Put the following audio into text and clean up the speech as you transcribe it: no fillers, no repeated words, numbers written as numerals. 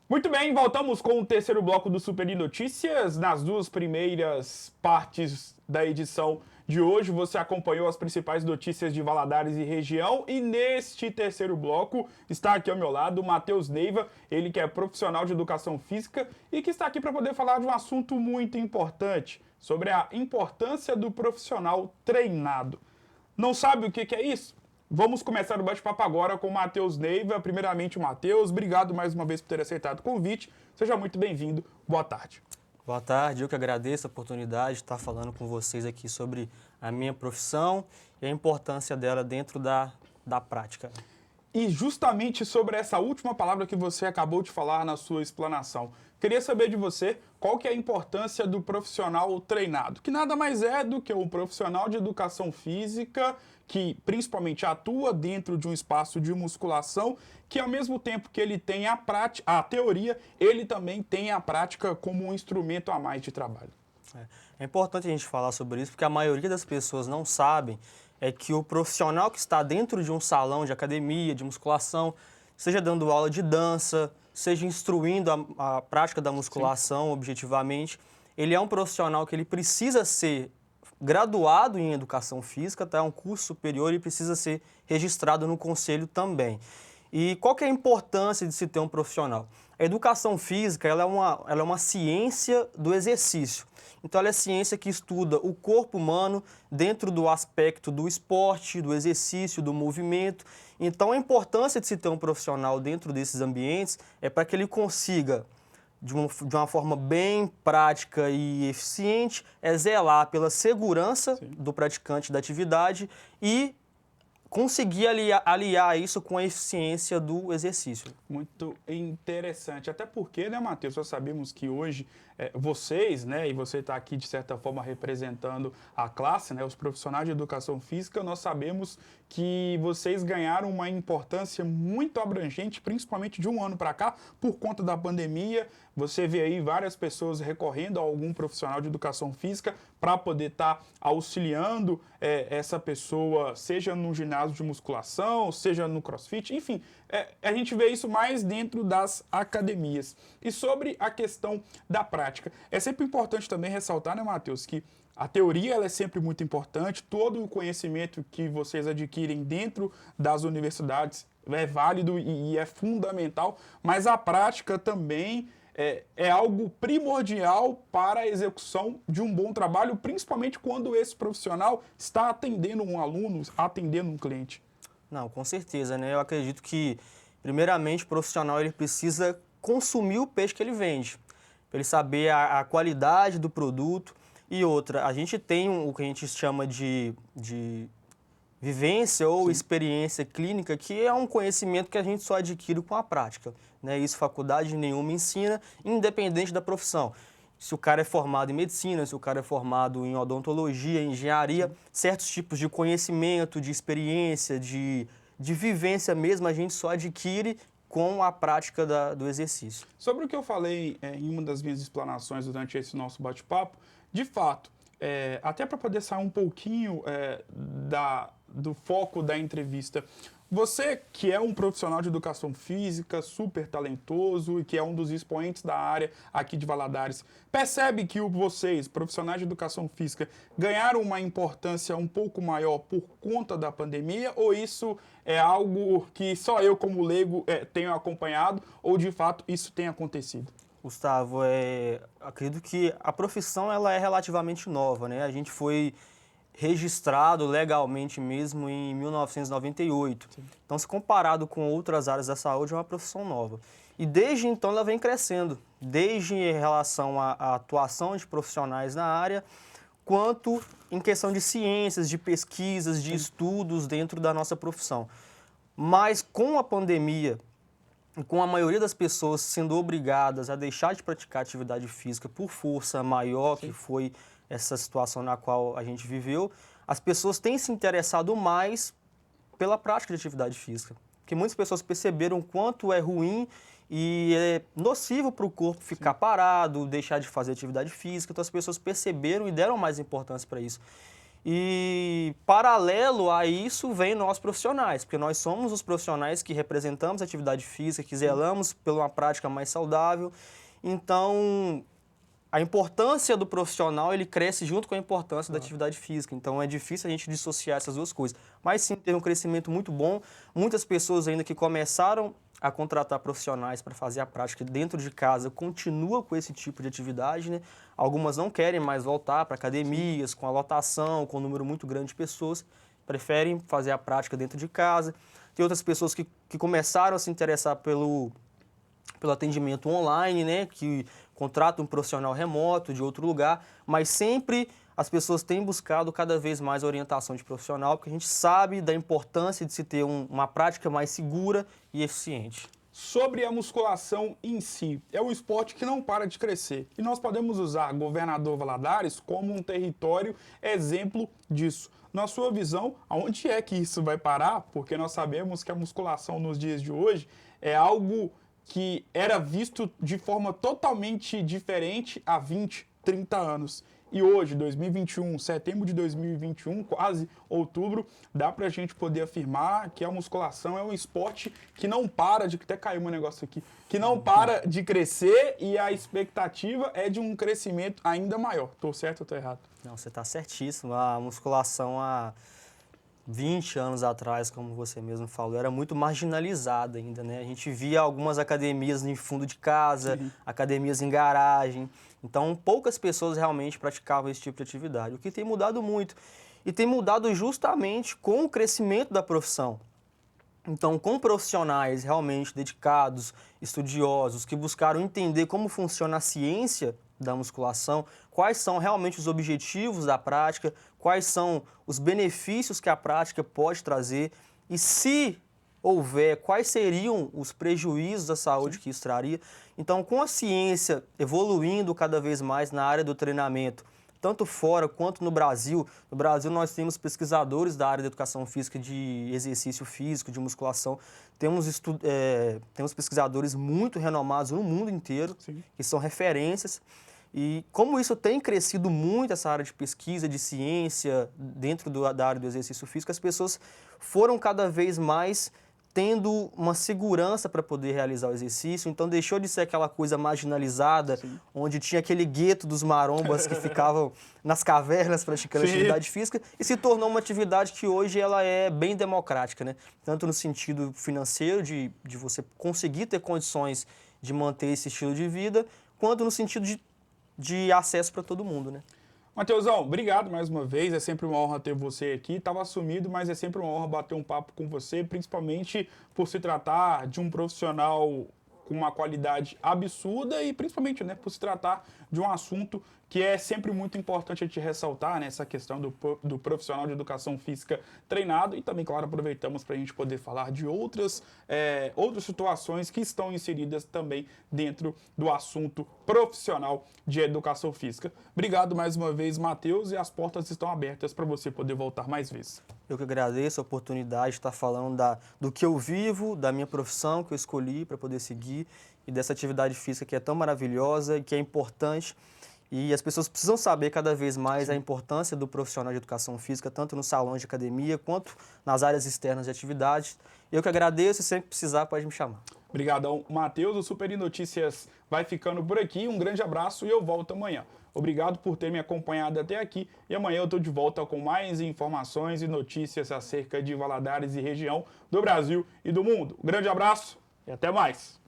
Muito bem, voltamos com o terceiro bloco do Super Notícias. Nas duas primeiras partes da edição de hoje, você acompanhou as principais notícias de Valadares e região. E neste terceiro bloco, está aqui ao meu lado o Matheus Neiva, ele que é profissional de educação física e que está aqui para poder falar de um assunto muito importante, sobre a importância do profissional treinado. Não sabe o que é isso? Vamos começar o bate-papo agora com o Matheus Neiva. Primeiramente, Matheus, obrigado mais uma vez por ter aceitado o convite. Seja muito bem-vindo. Boa tarde. Boa tarde, eu que agradeço a oportunidade de estar falando com vocês aqui sobre a minha profissão e a importância dela dentro da prática. E justamente sobre essa última palavra que você acabou de falar na sua explanação, queria saber de você qual que é a importância do profissional treinado, que nada mais é do que um profissional de educação física que principalmente atua dentro de um espaço de musculação, que ao mesmo tempo que ele tem a teoria, ele também tem a prática como um instrumento a mais de trabalho. É importante a gente falar sobre isso, porque a maioria das pessoas não sabem que o profissional que está dentro de um salão de academia, de musculação, seja dando aula de dança, seja instruindo a prática da musculação objetivamente, ele é um profissional que ele precisa ser graduado em educação física, tá? É um curso superior e precisa ser registrado no conselho também. E qual que é a importância de se ter um profissional? A educação física ela é uma ciência do exercício. Então, ela é ciência que estuda o corpo humano dentro do aspecto do esporte, do exercício, do movimento. Então, a importância de se ter um profissional dentro desses ambientes é para que ele consiga, de uma forma bem prática e eficiente, zelar pela segurança do praticante da atividade e conseguir aliar isso com a eficiência do exercício. Muito interessante. Até porque, né, Matheus, nós sabemos que hoje vocês, né, e você está aqui de certa forma representando a classe, né, os profissionais de educação física, nós sabemos que vocês ganharam uma importância muito abrangente, principalmente de um ano para cá, por conta da pandemia. Você vê aí várias pessoas recorrendo a algum profissional de educação física para poder estar auxiliando essa pessoa, seja no ginásio de musculação, seja no crossfit, enfim, a gente vê isso mais dentro das academias. E sobre a questão da prática, é sempre importante também ressaltar, né, Matheus, que a teoria ela é sempre muito importante, todo o conhecimento que vocês adquirem dentro das universidades é válido e é fundamental, mas a prática também é algo primordial para a execução de um bom trabalho, principalmente quando esse profissional está atendendo um aluno, atendendo um cliente. Não, com certeza, né? Eu acredito que, primeiramente, o profissional ele precisa consumir o peixe que ele vende, para ele saber a qualidade do produto. E outra, a gente tem o que a gente chama de vivência ou experiência clínica, que é um conhecimento que a gente só adquire com a prática, né? Isso faculdade nenhuma ensina, independente da profissão. Se o cara é formado em medicina, se o cara é formado em odontologia, em engenharia, certos tipos de conhecimento, de experiência, de vivência mesmo, a gente só adquire com a prática do exercício. Sobre o que eu falei em uma das minhas explanações durante esse nosso bate-papo, de fato, até para poder sair um pouquinho do foco da entrevista, você que é um profissional de educação física, super talentoso e que é um dos expoentes da área aqui de Valadares, percebe que vocês, profissionais de educação física, ganharam uma importância um pouco maior por conta da pandemia, ou isso é algo que só eu como leigo tenho acompanhado, ou de fato isso tem acontecido? Gustavo, acredito que a profissão ela é relativamente nova, né? A gente foi registrado legalmente mesmo em 1998. Sim. Então, se comparado com outras áreas da saúde, é uma profissão nova. E desde então ela vem crescendo, desde em relação à atuação de profissionais na área, quanto em questão de ciências, de pesquisas, de estudos dentro da nossa profissão. Mas com a pandemia, com a maioria das pessoas sendo obrigadas a deixar de praticar atividade física por força maior, que foi essa situação na qual a gente viveu, as pessoas têm se interessado mais pela prática de atividade física. Porque muitas pessoas perceberam o quanto é ruim e é nocivo para o corpo ficar parado, deixar de fazer atividade física. Então as pessoas perceberam e deram mais importância para isso. E, paralelo a isso, vem nós profissionais, porque nós somos os profissionais que representamos a atividade física, que zelamos por uma prática mais saudável. Então, a importância do profissional, ele cresce junto com a importância da atividade física. Então, é difícil a gente dissociar essas duas coisas. Mas sim, teve um crescimento muito bom. Muitas pessoas ainda que começaram a contratar profissionais para fazer a prática dentro de casa continuam com esse tipo de atividade, né? Algumas não querem mais voltar para academias, com a lotação, com um número muito grande de pessoas, preferem fazer a prática dentro de casa. Tem outras pessoas que começaram a se interessar pelo atendimento online, né, que contrata um profissional remoto de outro lugar, mas sempre as pessoas têm buscado cada vez mais a orientação de profissional, porque a gente sabe da importância de se ter uma prática mais segura e eficiente. Sobre a musculação em si, é um esporte que não para de crescer. E nós podemos usar Governador Valadares como um território exemplo disso. Na sua visão, aonde é que isso vai parar? Porque nós sabemos que a musculação nos dias de hoje é algo que era visto de forma totalmente diferente há 20, 30 anos. E hoje, 2021, setembro de 2021, quase outubro, dá pra gente poder afirmar que a musculação é um esporte que não para de... Até caiu meu negócio aqui. Que não para de crescer e a expectativa é de um crescimento ainda maior. Tô certo ou tô errado? Não, você está certíssimo. A musculação há 20 anos atrás, como você mesmo falou, era muito marginalizada ainda, né? A gente via algumas academias em fundo de casa, academias em garagem. Então, poucas pessoas realmente praticavam esse tipo de atividade, o que tem mudado muito. E tem mudado justamente com o crescimento da profissão. Então, com profissionais realmente dedicados, estudiosos, que buscaram entender como funciona a ciência da musculação, quais são realmente os objetivos da prática, quais são os benefícios que a prática pode trazer e, se houver, quais seriam os prejuízos da saúde que isso traria. Então, com a ciência evoluindo cada vez mais na área do treinamento, tanto fora quanto no Brasil. No Brasil, nós temos pesquisadores da área da educação física, de exercício físico, de musculação. Temos pesquisadores muito renomados no mundo inteiro, que são referências. E como isso tem crescido muito, essa área de pesquisa, de ciência, dentro da área do exercício físico, as pessoas foram cada vez mais tendo uma segurança para poder realizar o exercício, então deixou de ser aquela coisa marginalizada, onde tinha aquele gueto dos marombas que ficavam nas cavernas praticando atividade física, e se tornou uma atividade que hoje ela é bem democrática, né? Tanto no sentido financeiro, de você conseguir ter condições de manter esse estilo de vida, quanto no sentido de acesso para todo mundo, né? Mateusão, obrigado mais uma vez, é sempre uma honra ter você aqui. Estava sumido, mas é sempre uma honra bater um papo com você, principalmente por se tratar de um profissional com uma qualidade absurda e principalmente, né, por se tratar de um assunto que é sempre muito importante a gente ressaltar, né, essa questão do profissional de educação física treinado, e também, claro, aproveitamos para a gente poder falar de outras situações que estão inseridas também dentro do assunto profissional de educação física. Obrigado mais uma vez, Matheus, e as portas estão abertas para você poder voltar mais vezes. Eu que agradeço a oportunidade de estar falando do que eu vivo, da minha profissão que eu escolhi para poder seguir e dessa atividade física que é tão maravilhosa e que é importante. E as pessoas precisam saber cada vez mais a importância do profissional de educação física, tanto nos salões de academia quanto nas áreas externas de atividades. Eu que agradeço e sempre precisar pode me chamar. Obrigadão, Matheus. O Super Notícias vai ficando por aqui. Um grande abraço e eu volto amanhã. Obrigado por ter me acompanhado até aqui e amanhã eu estou de volta com mais informações e notícias acerca de Valadares e região do Brasil e do mundo. Um grande abraço e até mais!